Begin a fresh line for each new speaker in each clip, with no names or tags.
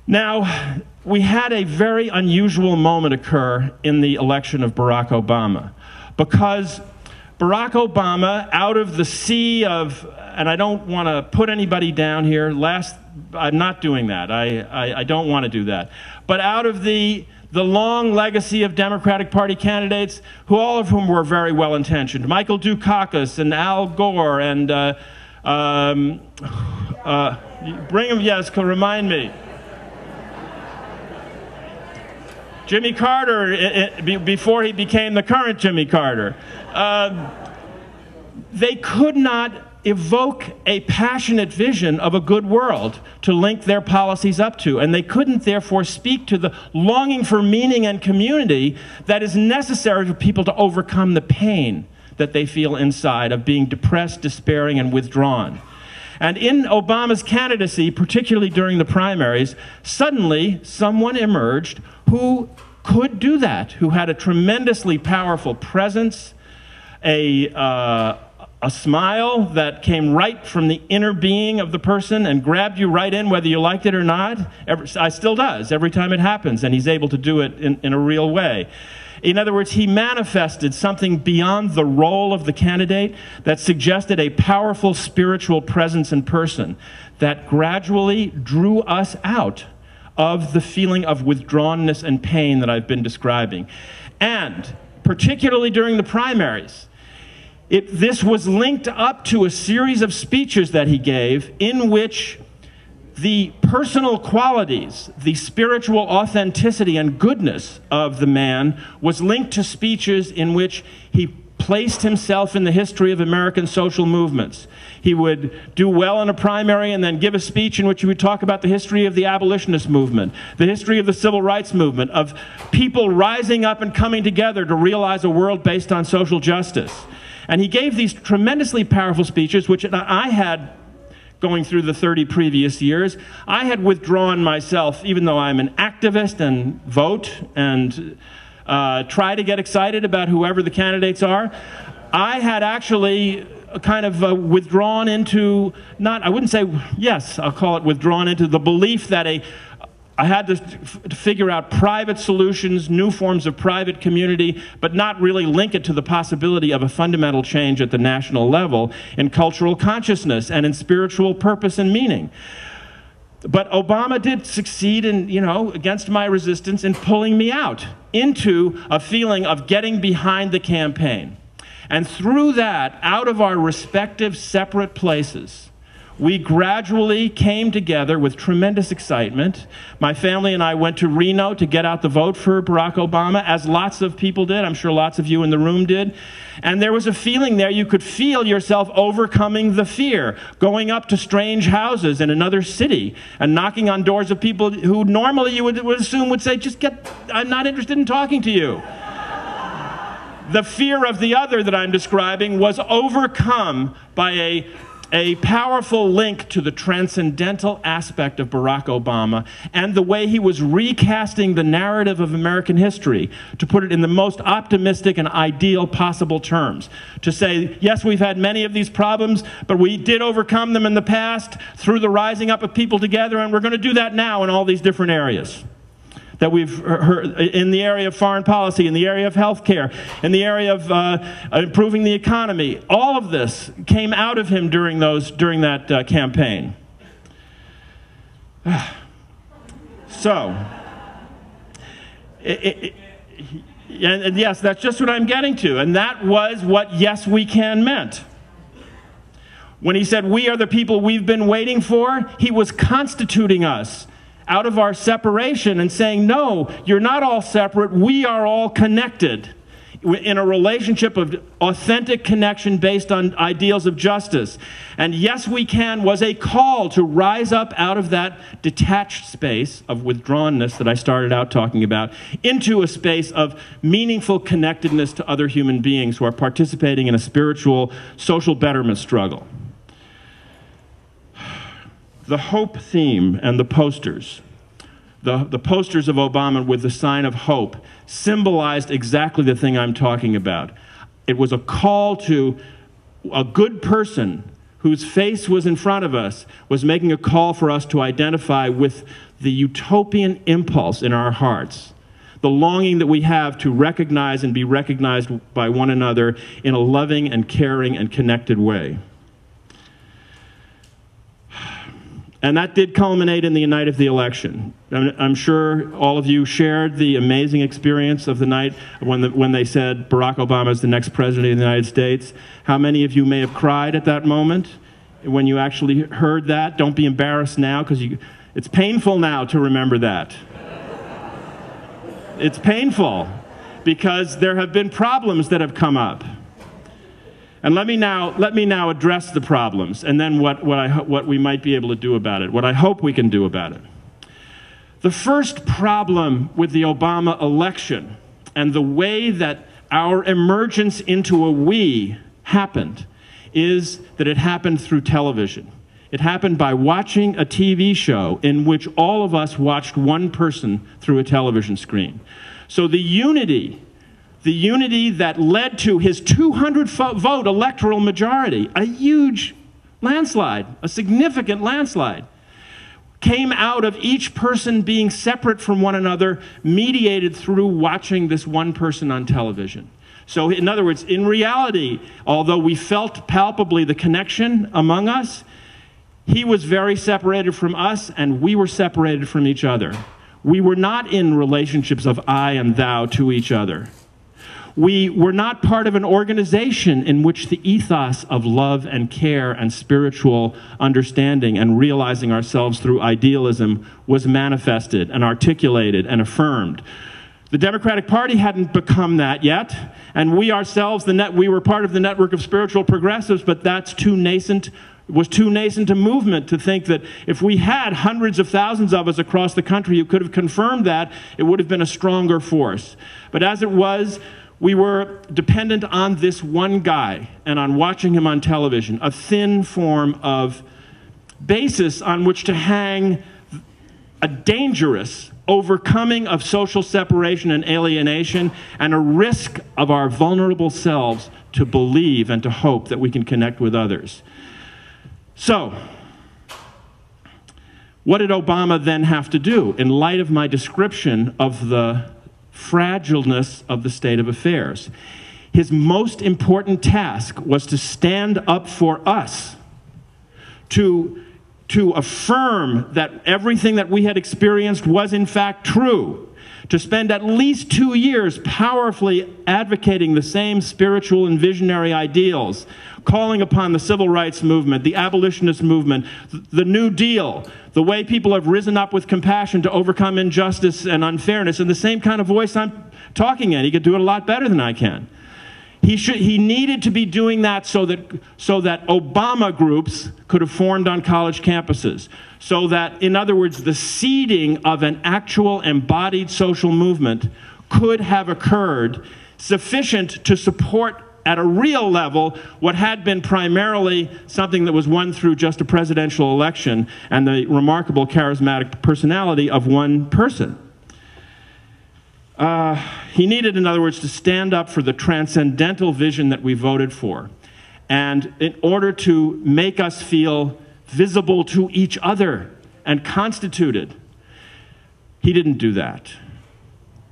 Now, we had a very unusual moment occur in the election of Barack Obama, because Barack Obama, out of the sea of, and I don't want to put anybody down here, I'm not doing that, I don't want to do that, but out of the long legacy of Democratic Party candidates, all of whom were very well-intentioned, Michael Dukakis and Al Gore and, bring him, yes, remind me. Jimmy Carter, before he became the current Jimmy Carter. They could not evoke a passionate vision of a good world to link their policies up to, and they couldn't therefore speak to the longing for meaning and community that is necessary for people to overcome the pain that they feel inside of being depressed, despairing, and withdrawn. And in Obama's candidacy, particularly during the primaries, suddenly someone emerged who could do that, who had a tremendously powerful presence, a smile that came right from the inner being of the person and grabbed you right in whether you liked it or not. Still does every time it happens, and he's able to do it in a real way. In other words, he manifested something beyond the role of the candidate that suggested a powerful spiritual presence in person that gradually drew us out of the feeling of withdrawnness and pain that I've been describing. And particularly during the primaries, this was linked up to a series of speeches that he gave in which the personal qualities, the spiritual authenticity and goodness of the man was linked to speeches in which he placed himself in the history of American social movements. He would do well in a primary and then give a speech in which he would talk about the history of the abolitionist movement, the history of the civil rights movement, of people rising up and coming together to realize a world based on social justice. And he gave these tremendously powerful speeches, which I had, going through the 30 previous years, I had withdrawn myself, even though I'm an activist and vote and try to get excited about whoever the candidates are. I had actually kind of withdrawn into, I wouldn't say, yes, I'll call it withdrawn into the belief that I had to figure out private solutions, new forms of private community, but not really link it to the possibility of a fundamental change at the national level in cultural consciousness and in spiritual purpose and meaning. But Obama did succeed in, against my resistance, in pulling me out into a feeling of getting behind the campaign. And through that, out of our respective separate places, we gradually came together with tremendous excitement. My family and I went to Reno to get out the vote for Barack Obama, as lots of people did. I'm sure lots of you in the room did. And there was a feeling there, you could feel yourself overcoming the fear, going up to strange houses in another city and knocking on doors of people who normally you would assume would say, I'm not interested in talking to you. The fear of the other that I'm describing was overcome by a powerful link to the transcendental aspect of Barack Obama and the way he was recasting the narrative of American history, to put it in the most optimistic and ideal possible terms. To say, yes, we've had many of these problems, but we did overcome them in the past through the rising up of people together, and we're going to do that now in all these different areas that we've heard, in the area of foreign policy, in the area of healthcare, in the area of improving the economy. All of this came out of him during that campaign. So, and yes, that's just what I'm getting to, and that was what "Yes, we can" meant. When he said, "We are the people we've been waiting for," he was constituting us out of our separation and saying, no, you're not all separate, we are all connected in a relationship of authentic connection based on ideals of justice. And "Yes, we can" was a call to rise up out of that detached space of withdrawnness that I started out talking about into a space of meaningful connectedness to other human beings who are participating in a spiritual, social betterment struggle. The hope theme and the posters, the posters of Obama with the sign of hope, symbolized exactly the thing I'm talking about. It was a call to a good person whose face was in front of us, was making a call for us to identify with the utopian impulse in our hearts, the longing that we have to recognize and be recognized by one another in a loving and caring and connected way. And that did culminate in the night of the election. I'm sure all of you shared the amazing experience of the night when they said Barack Obama is the next president of the United States. How many of you may have cried at that moment when you actually heard that? Don't be embarrassed now, because it's painful now to remember that. It's painful because there have been problems that have come up. And let me now address the problems, and then what we might be able to do about it, what I hope we can do about it. The first problem with the Obama election and the way that our emergence into a we happened is that it happened through television. It happened by watching a TV show in which all of us watched one person through a television screen. So the unity that led to his 200-vote electoral majority, a huge landslide, a significant landslide, came out of each person being separate from one another, mediated through watching this one person on television. So in other words, in reality, although we felt palpably the connection among us, he was very separated from us, and we were separated from each other. We were not in relationships of I and thou to each other. We were not part of an organization in which the ethos of love and care and spiritual understanding and realizing ourselves through idealism was manifested and articulated and affirmed. The Democratic Party hadn't become that yet, and we ourselves, we were part of the network of spiritual progressives, but that's too nascent. It was too nascent a movement to think that if we had hundreds of thousands of us across the country who could have confirmed that, it would have been a stronger force. But as it was, we were dependent on this one guy and on watching him on television, a thin form of basis on which to hang a dangerous overcoming of social separation and alienation and a risk of our vulnerable selves to believe and to hope that we can connect with others. So, what did Obama then have to do in light of my description of the fragileness of the state of affairs? His most important task was to stand up for us, to affirm that everything that we had experienced was in fact true, to spend at least 2 years powerfully advocating the same spiritual and visionary ideals, calling upon the civil rights movement, the abolitionist movement, the New Deal, the way people have risen up with compassion to overcome injustice and unfairness in the same kind of voice I'm talking in. He could do it a lot better than I can. He needed to be doing that so that Obama groups could have formed on college campuses, so that, in other words, the seeding of an actual embodied social movement could have occurred sufficient to support at a real level what had been primarily something that was won through just a presidential election and the remarkable charismatic personality of one person. He needed, in other words, to stand up for the transcendental vision that we voted for. And in order to make us feel visible to each other and constituted, he didn't do that.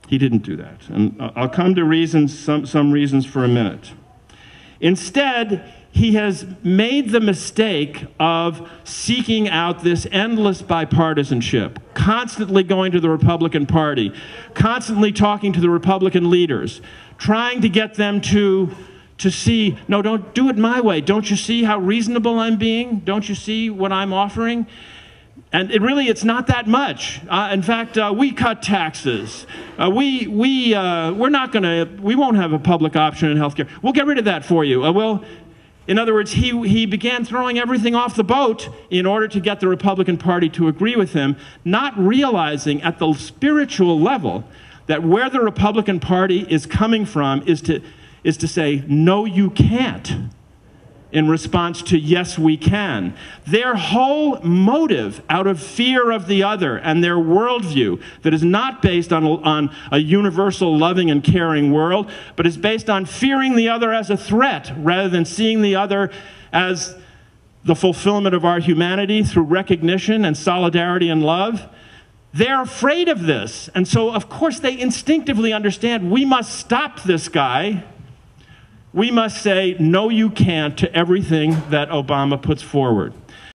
He didn't do that. And I'll come to reasons, some reasons for a minute. Instead, he has made the mistake of seeking out this endless bipartisanship, constantly going to the Republican Party, constantly talking to the Republican leaders, trying to get them to see, no, don't do it my way. Don't you see how reasonable I'm being? Don't you see what I'm offering? And it's not that much. In fact, we cut taxes. We won't have a public option in healthcare. We'll get rid of that for you. In other words, he began throwing everything off the boat in order to get the Republican Party to agree with him, not realizing at the spiritual level that where the Republican Party is coming from is to say, no, you can't, in response to yes, we can. Their whole motive out of fear of the other and their worldview that is not based on a universal loving and caring world, but is based on fearing the other as a threat rather than seeing the other as the fulfillment of our humanity through recognition and solidarity and love. They're afraid of this. And so, of course, they instinctively understand we must stop this guy. We must say, no, you can't, to everything that Obama puts forward.